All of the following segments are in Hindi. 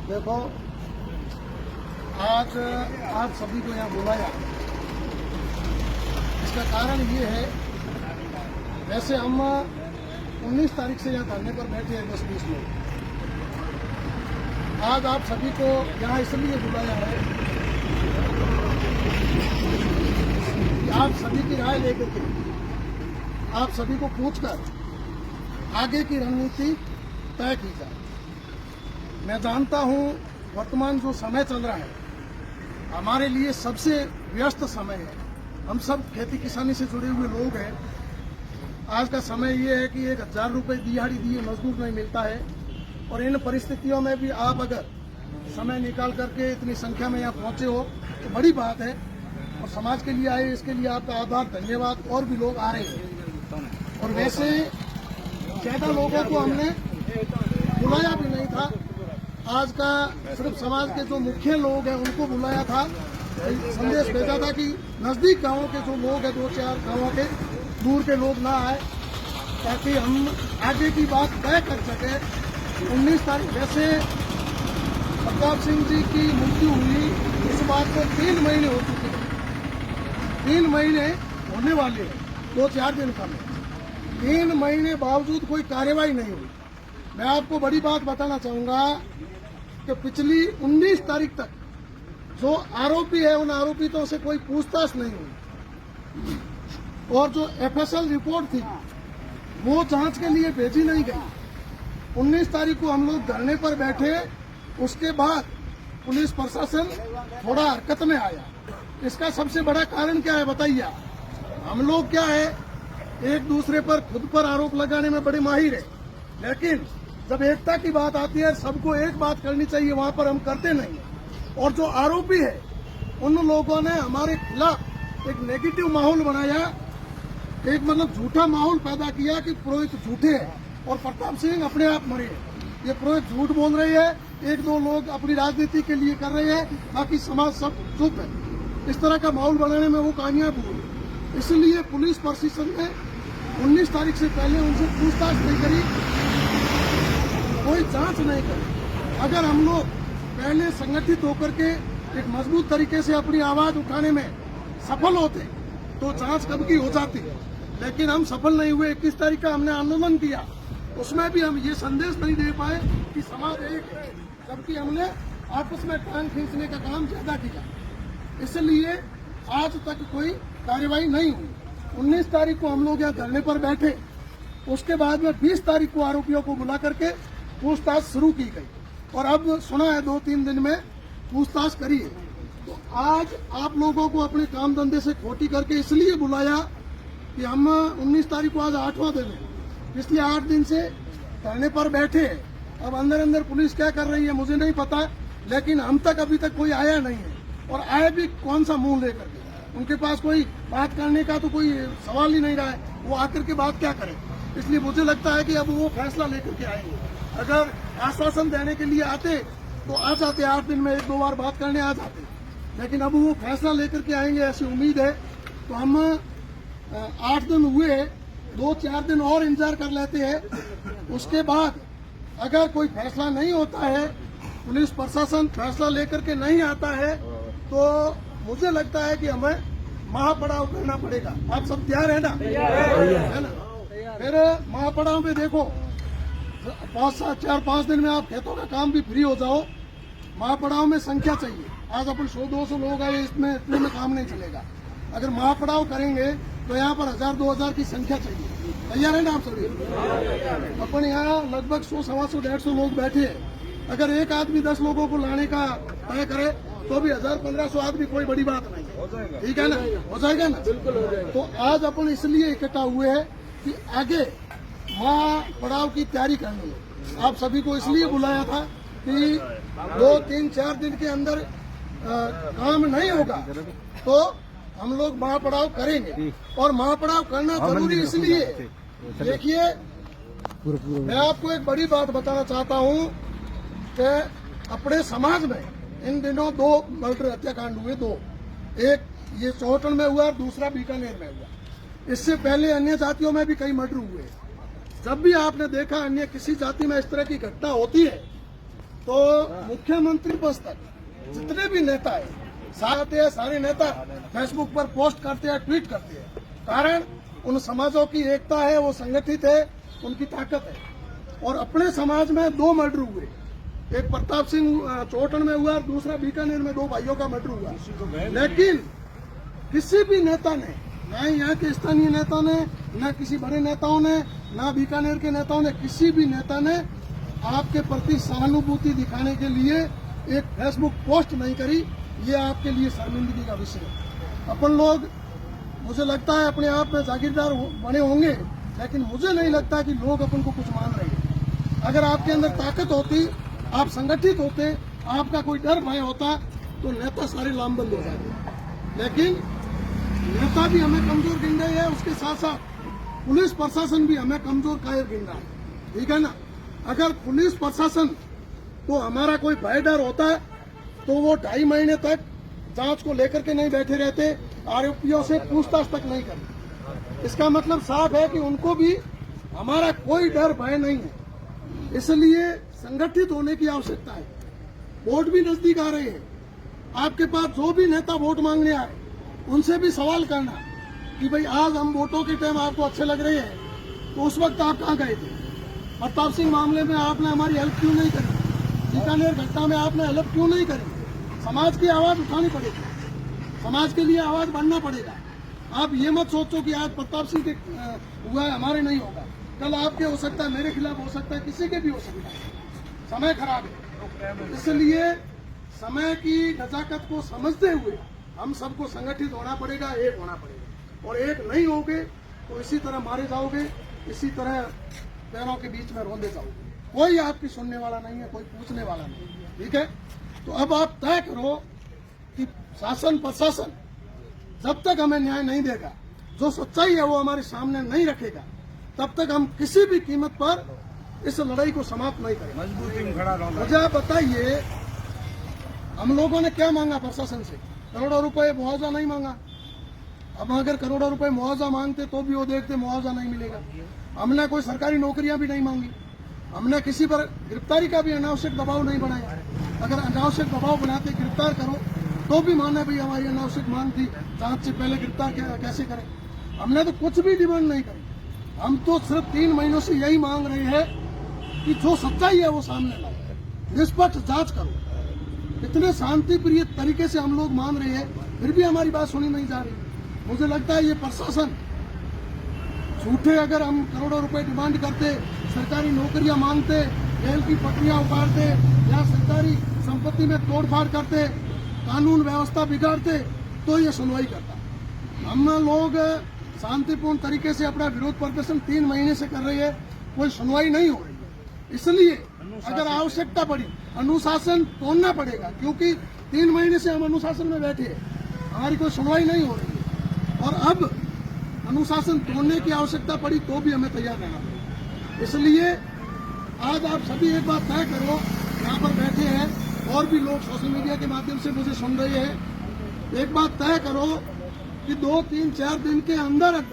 देखो, आज आप सभी को यहाँ बुलाया, इसका कारण ये है, वैसे हम 19 तारीख से यहाँ धरने पर बैठे हैं 10-20 लोग। आज आप सभी को यहाँ इसलिए बुलाया है कि आप सभी की राय लेकर के आप सभी को पूछकर आगे की रणनीति तय की जाए। मैं जानता हूँ वर्तमान जो समय चल रहा है हमारे लिए सबसे व्यस्त समय है। हम सब खेती किसानी से जुड़े हुए लोग हैं। आज का समय ये है कि 1000 रुपये दिहाड़ी दिए मजदूर नहीं मिलता है, और इन परिस्थितियों में भी आप अगर समय निकाल करके इतनी संख्या में यहाँ पहुंचे हो तो बड़ी बात है, और समाज के लिए आए इसके लिए आपका आभार, धन्यवाद। और भी लोग आ रहे हैं, और वैसे ज्यादा लोगों को हमने बुलाया भी नहीं था। आज का सिर्फ समाज के जो मुख्य लोग हैं उनको बुलाया था। संदेश भेजा था कि नजदीक गांवों के जो लोग हैं, 2-4 गांवों के दूर के लोग ना आए, ताकि हम आगे की बात तय कर सके। 19 तारीख वैसे प्रताप सिंह जी की मृत्यु हुई, इस बात को 3 महीने हो चुके हैं। 3 महीने होने वाले हैं, 2-4 दिन का में 3 महीने बावजूद कोई कार्रवाई नहीं हुई। मैं आपको बड़ी बात बताना चाहूंगा कि पिछली 19 तारीख तक जो आरोपी है उन आरोपितों से कोई पूछताछ नहीं हुई, और जो एफएसएल रिपोर्ट थी वो जांच के लिए भेजी नहीं गई। 19 तारीख को हम लोग धरने पर बैठे, उसके बाद पुलिस प्रशासन थोड़ा हरकत में आया। इसका सबसे बड़ा कारण क्या है बताइए आप? हम लोग क्या है, एक दूसरे पर खुद पर आरोप लगाने में बड़े माहिर है, लेकिन जब एकता की बात आती है, सबको एक बात करनी चाहिए, वहां पर हम करते नहीं। और जो आरोपी है उन लोगों ने हमारे खिलाफ एक नेगेटिव माहौल बनाया, एक मतलब झूठा माहौल पैदा किया कि पुरोहित झूठे हैं और प्रताप सिंह अपने आप मरे हैं। ये पुरोहित झूठ बोल रहे हैं, 1-2 लोग अपनी राजनीति के लिए कर रहे हैं, बाकी समाज सब चुप है। इस तरह का माहौल बनाने में वो कामयाब हुए। इसलिए पुलिस प्रशासन ने 19 तारीख से पहले उनसे पूछताछ नहीं करी, कोई जांच नहीं करी। अगर हम लोग पहले संगठित होकर के एक मजबूत तरीके से अपनी आवाज उठाने में सफल होते तो जांच कब की हो जाती, लेकिन हम सफल नहीं हुए। 21 तारीख का हमने आंदोलन किया, उसमें भी हम ये संदेश नहीं दे पाए कि समाज एक है, जबकि हमने आपस में टांग खींचने का काम ज्यादा किया। इसलिए आज तक कोई कार्रवाई नहीं हुई। 19 तारीख को हम लोग यहाँ धरने पर बैठे, उसके बाद में 20 तारीख को आरोपियों को बुला करके पूछताछ शुरू की गई, और अब सुना है 2-3 दिन में पूछताछ करी है। तो आज आप लोगों को अपने काम धंधे से खोटी करके इसलिए बुलाया कि हम 19 तारीख को आज 8वां दिन है, इसलिए 8 दिन से धरने पर बैठे हैं। अब अंदर अंदर पुलिस क्या कर रही है मुझे नहीं पता, लेकिन हम तक अभी तक कोई आया नहीं है, और आए भी कौन सा मुंह लेकर के। उनके पास कोई बात करने का तो कोई सवाल ही नहीं रहा है, वो आकर के बात क्या करें। इसलिए मुझे लगता है कि अब वो फैसला लेकर के आएंगे। अगर आश्वासन देने के लिए आते तो आ जाते, 8 दिन में 1-2 बार बात करने आ जाते, लेकिन अब वो फैसला लेकर के आएंगे ऐसी उम्मीद है। तो हम 8 दिन हुए, 2-4 दिन और इंतजार कर लेते हैं। उसके बाद अगर कोई फैसला नहीं होता है, पुलिस प्रशासन फैसला लेकर के नहीं आता है, तो मुझे लगता है कि हमें महापड़ाव करना पड़ेगा। आप सब तैयार है ना? है ना? फिर महापड़ाव में देखो 4-5 दिन में आप खेतों का काम भी फ्री हो जाओ। महापड़ाव में संख्या चाहिए। आज अपन 100-200 लोग आए, इसमें इतने में काम नहीं चलेगा। अगर महापड़ाव करेंगे तो यहाँ पर 1000-2000 की संख्या चाहिए। तैयार है ना आप सभी? अपन यहाँ लगभग 100-125 लोग बैठे हैं। अगर एक आदमी 10 लोगों को लाने का तय करे तो भी 1000-1500 आदमी कोई बड़ी बात नहीं, ठीक है ना? हो जाएगा ना? बिल्कुल हो जाएगा। तो आज अपन इसलिए इकट्ठा हुए हैं कि आगे महापड़ाव की तैयारी करनी है। आप सभी को इसलिए बुलाया था कि 2-3-4 दिन के अंदर काम नहीं होगा तो हम लोग महापड़ाव करेंगे, और महापड़ाव करना जरूरी इसलिए। देखिए, मैं आपको एक बड़ी बात बताना चाहता हूं कि अपने समाज में इन दिनों 2 मर्डर हत्याकांड हुए, 2। एक ये चौहटन में हुआ और दूसरा बीकानेर में हुआ। इससे पहले अन्य जातियों में भी कई मर्डर हुए। जब भी आपने देखा अन्य किसी जाति में इस तरह की घटना होती है तो मुख्यमंत्री पद तक जितने भी नेता है सारे नेता फेसबुक पर पोस्ट करते हैं, ट्वीट करते हैं। कारण उन समाजों की एकता है, वो संगठित है, उनकी ताकत है। और अपने समाज में 2 मर्डर हुए, एक प्रताप सिंह चौटन में हुआ और दूसरा बीकानेर में 2 भाइयों का मर्डर हुआ। लेकिन किसी भी नेता ने, ना यहाँ के स्थानीय नेता ने, ना किसी बड़े नेताओं ने, ना बीकानेर के नेताओं ने, किसी भी नेता ने आपके प्रति सहानुभूति दिखाने के लिए एक फेसबुक पोस्ट नहीं करी। ये आपके लिए शर्मिंदगी का विषय है। अपन लोग, मुझे लगता है, अपने आप में जागीरदार बने होंगे, लेकिन मुझे नहीं लगता कि लोग अपन को कुछ मान रहे हैं। अगर आपके अंदर ताकत होती, आप संगठित होते, आपका कोई डर भय होता, तो नेता सारे लामबंद हो जाते। लेकिन नेता भी हमें कमजोर गिन रहे हैं, उसके साथ साथ पुलिस प्रशासन भी हमें कमजोर कायर गिन रहा है। ठीक है ना? अगर पुलिस प्रशासन तो हमारा कोई भय डर होता तो वो 2.5 महीने तक जांच को लेकर के नहीं बैठे रहते, आरोपियों से पूछताछ तक नहीं करते। इसका मतलब साफ है कि उनको भी हमारा कोई डर भय नहीं है। इसलिए संगठित होने की आवश्यकता है। वोट भी नजदीक आ रहे हैं। आपके पास जो भी नेता वोट मांगने आए, उनसे भी सवाल करना कि भाई आज हम वोटों के टाइम आपको अच्छे लग रहे हैं, तो उस वक्त आप कहाँ गए थे? प्रताप सिंह मामले में आपने हमारी हेल्प क्यों नहीं करी? बीकानेर घटना में आपने हेल्प क्यों नहीं करी? समाज की आवाज उठानी पड़ेगी, समाज के लिए आवाज बढ़ना पड़ेगा। आप ये मत सोचो कि आज प्रताप सिंह के हुआ है, हमारे नहीं होगा, कल आपके हो सकता है, मेरे खिलाफ हो सकता है, किसी के भी हो सकता है। समय खराब है, इसलिए समय की नजाकत को समझते हुए हम सबको संगठित होना पड़ेगा, एक होना पड़ेगा। और एक नहीं होगे तो इसी तरह मारे जाओगे, इसी तरह पैरों के बीच में रोंदे जाओगे। कोई आपकी सुनने वाला नहीं है, कोई पूछने वाला नहीं है। ठीक है? तो अब आप तय करो कि शासन प्रशासन जब तक हमें न्याय नहीं देगा, जो सच्चाई है वो हमारे सामने नहीं रखेगा, तब तक हम किसी भी कीमत पर इस लड़ाई को समाप्त नहीं करेंगे। मजबूती में खड़ा रहना। मुझे आप बताइए, हम लोगों ने क्या मांगा प्रशासन से? करोड़ों रुपए मुआवजा नहीं मांगा। अब अगर करोड़ों रुपए मुआवजा मांगते तो भी वो देखते मुआवजा नहीं मिलेगा। हमने कोई सरकारी नौकरियां भी नहीं मांगी। हमने किसी पर गिरफ्तारी का भी अनावश्यक दबाव नहीं बनाया। अगर अनावश्यक दबाव बनाते, गिरफ्तार करो, तो भी माने भाई हमारी अनावश्यक मांग थी, जांच से पहले गिरफ्तार कैसे करें? हमने तो कुछ भी डिमांड नहीं करी। हम तो सिर्फ 3 महीनों से यही मांग रहे हैं कि जो सच्चाई है वो सामने लाओ, निष्पक्ष जांच करो। इतने शांति प्रिय तरीके से हम लोग मान रहे हैं, फिर भी हमारी बात सुनी नहीं जा रही। मुझे लगता है ये प्रशासन झूठे, अगर हम करोड़ों रुपए डिमांड करते, सरकारी नौकरियां मांगते, जेल की पटरियां उतारते या सरकारी संपत्ति में तोड़फाड़ करते, कानून व्यवस्था बिगाड़ते, तो ये सुनवाई करता। हम लोग शांतिपूर्ण तरीके से अपना विरोध प्रदर्शन 3 महीने से कर रहे हैं, कोई सुनवाई नहीं हो रही है। इसलिए अगर आवश्यकता पड़ी, अनुशासन तोड़ना पड़ेगा, क्योंकि 3 महीने से हम अनुशासन में बैठे हैं, हमारी कोई सुनवाई नहीं हो रही है। और अब अनुशासन तोड़ने की आवश्यकता पड़ी तो भी हमें तैयार रहना पड़ेगा। इसलिए आज आप सभी एक बात तय करो, यहाँ पर बैठे हैं और भी लोग सोशल मीडिया के माध्यम से मुझे सुन रहे हैं, एक बात तय करो कि 2, 3, 4 दिन के अंदर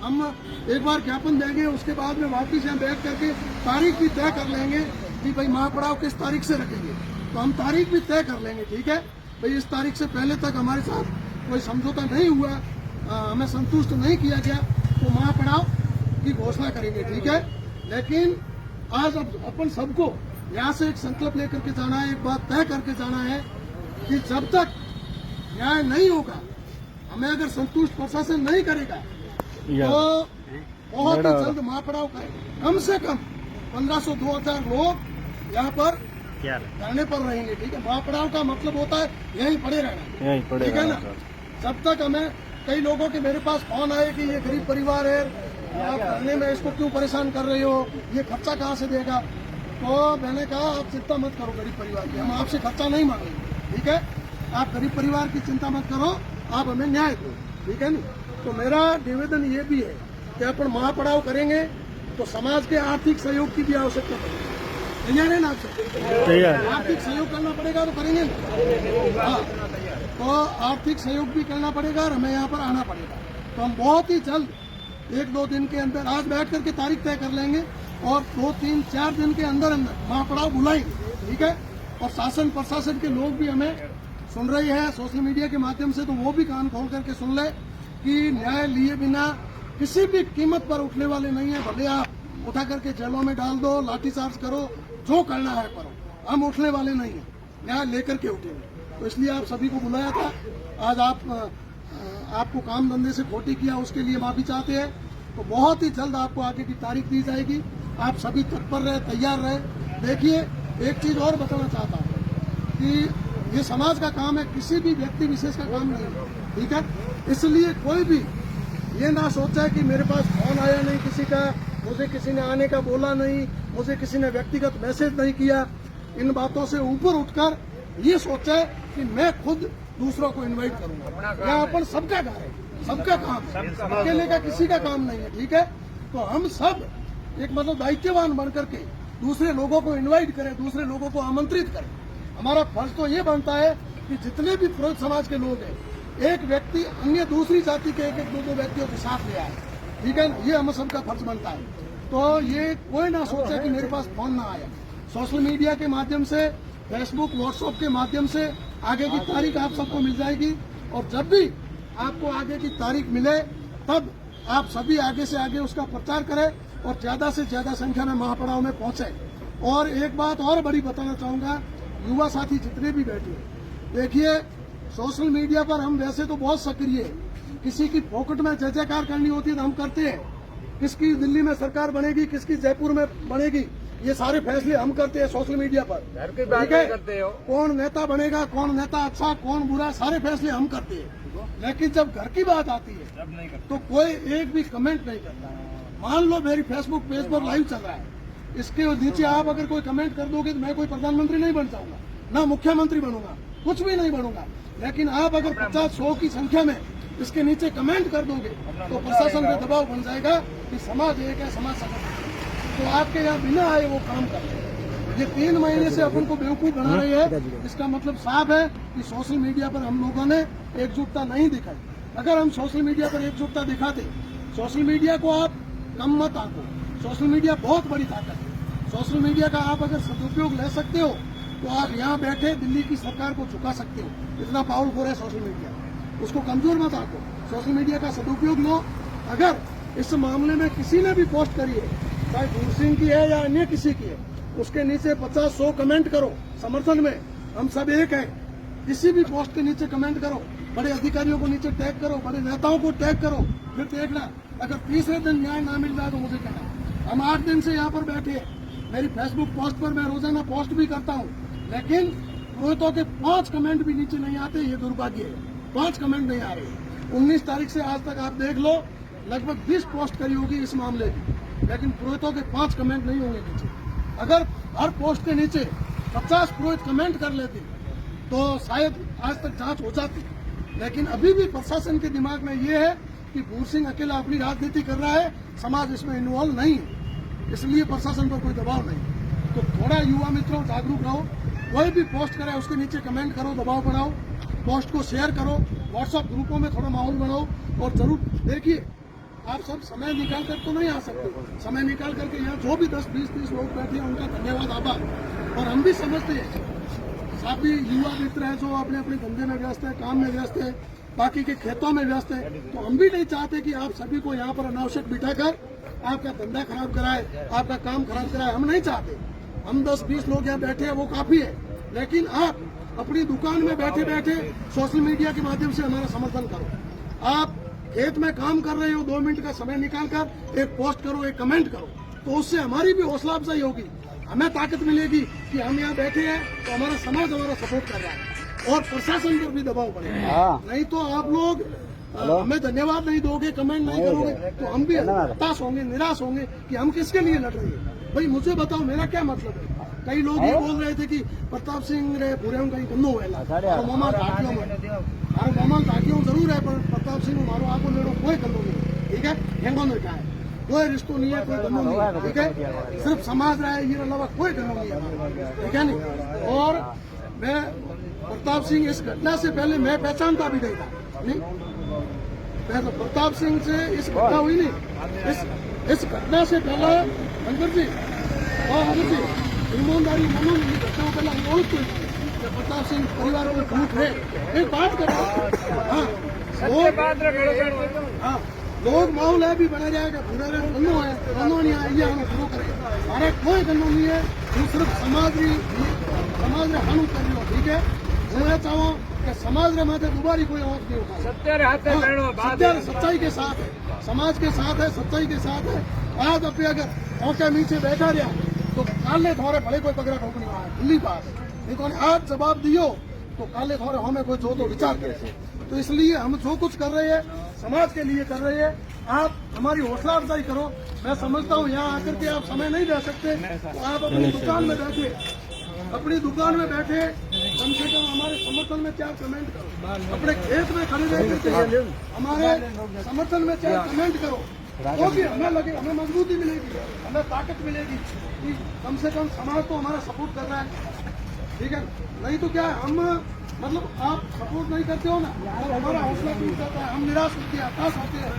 हम एक बार ज्ञापन देंगे, उसके बाद में वापिस यहाँ बैठ करके तारीख भी तय कर लेंगे कि भाई महापड़ाव किस तारीख से रखेंगे। तो हम तारीख भी तय कर लेंगे, ठीक है भाई, इस तारीख से पहले तक हमारे साथ कोई समझौता नहीं हुआ, हमें संतुष्ट नहीं किया गया, तो महापड़ाव की घोषणा करेंगे, ठीक है। लेकिन आज अब अपन सबको यहाँ से एक संकल्प लेकर के जाना है, एक बात तय करके जाना है कि जब तक न्याय नहीं होगा, हमें अगर संतुष्ट प्रशासन नहीं करेगा, तो बहुत ही जल्द महापड़ाव करेंगे। कम से कम 1500-2000 लोग यहाँ पर धरने पर रहेंगे, ठीक है। महापड़ाव का मतलब होता है यहीं पड़े रहना, ठीक है ना। जब तक हमें, कई लोगों के मेरे पास फोन आए कि ये गरीब परिवार है, आप धरने में इसको क्यों परेशान कर रहे हो, ये खर्चा कहाँ से देगा? तो मैंने कहा आप चिंता मत करो गरीब परिवार की, हम आपसे खर्चा नहीं मांगेंगे, ठीक है। आप गरीब परिवार की चिंता मत करो, आप हमें न्याय दो, ठीक है ना। तो मेरा निवेदन ये भी है कि अपन महापड़ाव करेंगे तो समाज के आर्थिक सहयोग की भी आवश्यकता पड़ेगी। तैयार है ना आपसे? आर्थिक सहयोग करना पड़ेगा तो करेंगे ना, हाँ। तो आर्थिक सहयोग भी करना पड़ेगा और हमें यहाँ पर आना पड़ेगा। तो हम बहुत ही जल्द 1-2 दिन के अंदर आज बैठ करके तारीख तय कर लेंगे और 2, 3, 4 दिन के अंदर अंदर महापड़ाव बुलाएंगे, ठीक है। और शासन प्रशासन के लोग भी हमें सुन रहे हैं सोशल मीडिया के माध्यम से, तो वो भी कान खोल करके सुन ले कि न्याय लिए बिना किसी भी कीमत पर उठने वाले नहीं है। भले आप उठा करके जेलों में डाल दो, लाठीचार्ज करो, जो करना है करो, हम उठने वाले नहीं है, न्याय लेकर के उठेंगे। तो इसलिए आप सभी को बुलाया था। आज आपको काम धंधे से खोटी किया, उसके लिए माफी चाहते हैं। तो बहुत ही जल्द आपको आगे की तारीख दी जाएगी। आप सभी तत्पर रहे, तैयार रहे। देखिए, एक चीज और बताना चाहता हूँ कि ये समाज का काम है, किसी भी व्यक्ति विशेष का काम नहीं है, ठीक है। इसलिए कोई भी ये ना सोचा है कि मेरे पास फोन आया नहीं किसी का, मुझे किसी ने आने का बोला नहीं, मुझे किसी ने व्यक्तिगत मैसेज नहीं किया। इन बातों से ऊपर उठकर ये सोचा है कि मैं खुद दूसरों को इनवाइट करूंगा। यहाँ पर सबका काम है, सबका काम है, अकेले का किसी का काम नहीं है, ठीक है। तो हम सब एक मतलब दायित्ववान बन करके दूसरे लोगों को इनवाइट करें, दूसरे लोगों को आमंत्रित करें। हमारा फर्ज तो ये बनता है कि जितने भी पुरोहित समाज के लोग हैं, एक व्यक्ति अन्य दूसरी जाति के एक दो व्यक्तियों के साथ ले आए, ठीक है। ये हम सबका फर्ज बनता है। तो ये कोई ना सोचे कि मेरे पास फोन ना आया। सोशल मीडिया के माध्यम से, फेसबुक, व्हाट्सएप के माध्यम से आगे की तारीख आप सबको मिल जाएगी। और जब भी आपको आगे की तारीख मिले, तब आप सभी आगे से आगे उसका प्रचार करें और ज्यादा से ज्यादा संख्या में महापड़ाव में पहुंचे। और एक बात और बड़ी बताना चाहूंगा, युवा साथी जितने भी बैठे, देखिए सोशल मीडिया पर हम वैसे तो बहुत सक्रिय है। किसी की पॉकेट में जय जयकार करनी होती है तो हम करते हैं। किसकी दिल्ली में सरकार बनेगी, किसकी जयपुर में बनेगी, ये सारे फैसले हम करते हैं सोशल मीडिया पर, ठीक है। कौन नेता बनेगा, कौन नेता अच्छा, कौन बुरा, सारे फैसले हम करते हैं। लेकिन जब घर की बात आती है तो कोई एक भी कमेंट नहीं करता। मान लो मेरी फेसबुक पेज पर लाइव चल रहा है, इसके नीचे आप अगर कोई कमेंट कर दोगे तो मैं कोई प्रधानमंत्री नहीं बन जाऊंगा, ना मुख्यमंत्री बनूंगा, कुछ भी नहीं बनूंगा। लेकिन आप अगर 50-100 की संख्या में इसके नीचे कमेंट कर दोगे तो प्रशासन पे दबाव बन जाएगा कि समाज एक है, समाज संगठन। तो आपके यहाँ बिना आए वो काम कर रहे हैं। ये 3 महीने से अपन को बेवकूफ बना रही है। इसका मतलब साफ है कि सोशल मीडिया पर हम लोगों ने एकजुटता नहीं दिखाई। अगर हम सोशल मीडिया पर एकजुटता दिखाते, सोशल मीडिया को आप कम मत आंको। सोशल मीडिया बहुत बड़ी ताकत है। सोशल मीडिया का आप अगर सदुपयोग ले सकते हो तो आप यहाँ बैठे दिल्ली की सरकार को झुका सकते हो। इतना पावरफुल है सोशल मीडिया, उसको कमजोर मत आंको। सोशल मीडिया का सदुपयोग लो। अगर इस मामले में किसी ने भी पोस्ट करी है, चाहे भूर सिंह की है या अन्य किसी की है, उसके नीचे 50-100 कमेंट करो समर्थन में। हम सब एक हैं। किसी भी पोस्ट के नीचे कमेंट करो, बड़े अधिकारियों को नीचे टैग करो, बड़े नेताओं को टैग करो। फिर देखना, अगर तीसरे दिन न्याय ना मिल जाए तो मुझे कहना। हम 8 दिन से यहाँ पर बैठे हैं। मेरी फेसबुक पोस्ट पर मैं रोजाना पोस्ट भी करता हूँ, लेकिन पुरोहितों के 5 कमेंट भी नीचे नहीं आते। ये दुर्भाग्य है, 5 कमेंट नहीं आ रहे। 19 तारीख से आज तक आप देख लो, लगभग 20 पोस्ट करी होगी इस मामले की, लेकिन पुरोहितों के 5 कमेंट नहीं होंगे नीचे। अगर हर पोस्ट के नीचे 50 पुरोहित कमेंट कर लेते तो शायद आज तक जांच हो जाती। लेकिन अभी भी प्रशासन के दिमाग में ये है कि भूर सिंह अकेला अपनी राजनीति कर रहा है, समाज इसमें इन्वॉल्व नहीं है, इसलिए प्रशासन पर कोई दबाव नहीं। तो थोड़ा युवा मित्रों जागरूक रहो। कोई भी पोस्ट करे उसके नीचे कमेंट करो, दबाव बनाओ, पोस्ट को शेयर करो, व्हाट्सएप ग्रुपों में थोड़ा माहौल बनाओ। और जरूर देखिए, आप सब समय निकाल कर तो नहीं आ सकते। समय निकाल करके यहाँ जो भी 10, 20, 30 लोग बैठे हैं उनका धन्यवाद, आभार। और हम भी समझते हैं, साथी युवा मित्र है जो अपने अपने धंधे में व्यस्त है, काम में व्यस्त है, बाकी के खेतों में व्यस्त है। तो हम भी नहीं चाहते कि आप सभी को यहाँ पर अनावश्यक बिठाकर आपका धंधा खराब कराए, आपका काम खराब कराए। हम नहीं चाहते। हम 10-20 लोग यहाँ बैठे हैं वो काफी है। लेकिन आप अपनी दुकान में बैठे बैठे सोशल मीडिया के माध्यम से हमारा समर्थन करो। आप खेत में काम कर रहे हो, 2 मिनट का समय निकालकर एक पोस्ट करो, एक कमेंट करो, तो उससे हमारी भी हौसला अफजाई होगी, हमें ताकत मिलेगी कि हम यहाँ बैठे हैं तो हमारा समाज हमारा सपोर्ट कर रहा है। और प्रशासन पर भी दबाव पड़ेगा। नहीं तो आप लोग हमें धन्यवाद नहीं दोगे, कमेंट नहीं करोगे, तो हम भी हताश होंगे, निराश होंगे कि हम किसके लिए लड़ रहे हैं। भाई मुझे बताओ, मेरा क्या मतलब है। कई लोग ये बोल रहे थे कि प्रताप सिंह रे पूरे कहीं गंदो हुआ मोमा घाटियों में, मारो मोमा घाटियों जरूर है, पर प्रताप सिंह मारो आपको लेड़ो कोई गंदो नहीं, ठीक है। हेंगो में क्या है, कोई रिश्तो नहीं है, कोई गंदो नहीं है, ठीक है। सिर्फ समाज रहा है, ये अलावा कोई गंदो नहीं है, ठीक है नहीं। और मैं प्रताप सिंह इस घटना से पहले मैं पहचानता भी नहीं था, नहीं मैं तो प्रताप सिंह से इस घटना हुई नहीं, इस घटना से पहले अंदर जी और अंदर जी ईमानदारी घटनाओं पहला अनुरोध तो कि प्रताप सिंह परिवार को झूठ है एक बात करो। हाँ लोग माहौल है भी बना जाएगा पूरा गन्नो है गन्नो नहीं आए ये हम शुरू करें हमारे कोई गन्नो नहीं है वो सिर्फ समाज में हानु कर रही हो ठीक है मैं चाहूँ कि समाज में माथे दोबारी कोई आवाज नहीं उठा सच्चाई के साथ है समाज के साथ है सच्चाई के साथ है आज अपने अगर औके नीचे बैठा रहा तो काले थोड़े भले कोई पकड़ा ठोकनी खुली बात लेकिन आज जवाब दियो तो काले थोड़े हमें कोई जो तो विचार करे तो इसलिए हम जो कुछ कर रहे हैं समाज के लिए कर रहे हैं आप हमारी हौसला अफजाई करो मैं समझता हूँ यहाँ आकर के आप समय नहीं दे सकते तो आप अपनी दुकान में बैठे कम से कम हमारे समर्थन में 4 कमेंट करो अपने खेत में खड़े रहकर हमारे समर्थन में 4 कमेंट करो तो भी हमें लगे हमें मजबूती मिलेगी हमें ताकत मिलेगी कि कम से कम समाज तो हमारा सपोर्ट कर रहा है ठीक है नहीं तो क्या हम मतलब आप सपोर्ट नहीं करते हो ना और हमारा हौसला टूट जाता है हम निराश होते हैं हताश होते हैं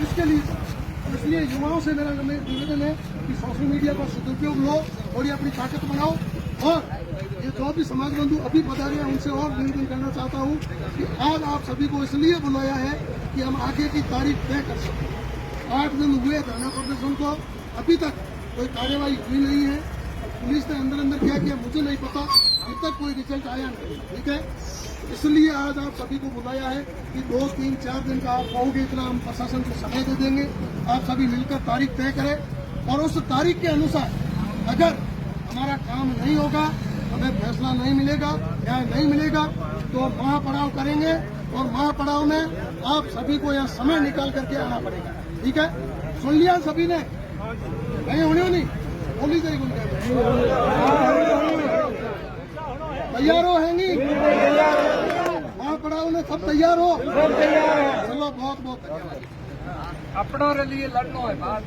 इसके लिए इसलिए युवाओं से मेरा निवेदन है कि सोशल मीडिया का सदुपयोग लो और ये अपनी ताकत बनाओ और ये जो भी समाज बंधु अभी बता रहे हैं उनसे और निवेदन करना चाहता हूँ कि आज आप सभी को इसलिए बुलाया है कि हम आगे की तारीख तय कर सकें 8 दिन हुए धरना प्रदर्शन को अभी तक कोई कार्यवाही हुई नहीं है पुलिस ने अंदर क्या किया मुझे नहीं पता अभी तक कोई रिजल्ट आया नहीं ठीक है इसलिए आज आप सभी को बुलाया है कि 2, 3, 4 दिन का आप कहोगे इतना हम प्रशासन को समय दे देंगे आप सभी मिलकर तारीख तय करें और उस तारीख के अनुसार अगर हमारा काम नहीं होगा हमें फैसला नहीं मिलेगा न्याय नहीं मिलेगा तो महापड़ाव करेंगे और महापड़ाव में आप सभी को यहाँ समय निकाल करके आना पड़ेगा ठीक है सुन लिया सभी ने नहीं होने नहीं बोली जाएगी तैयार हो हैंगी महापड़ाव में सब तैयार हो चलो बहुत बहुत धन्यवाद अपनों के लिए लड़ना है बात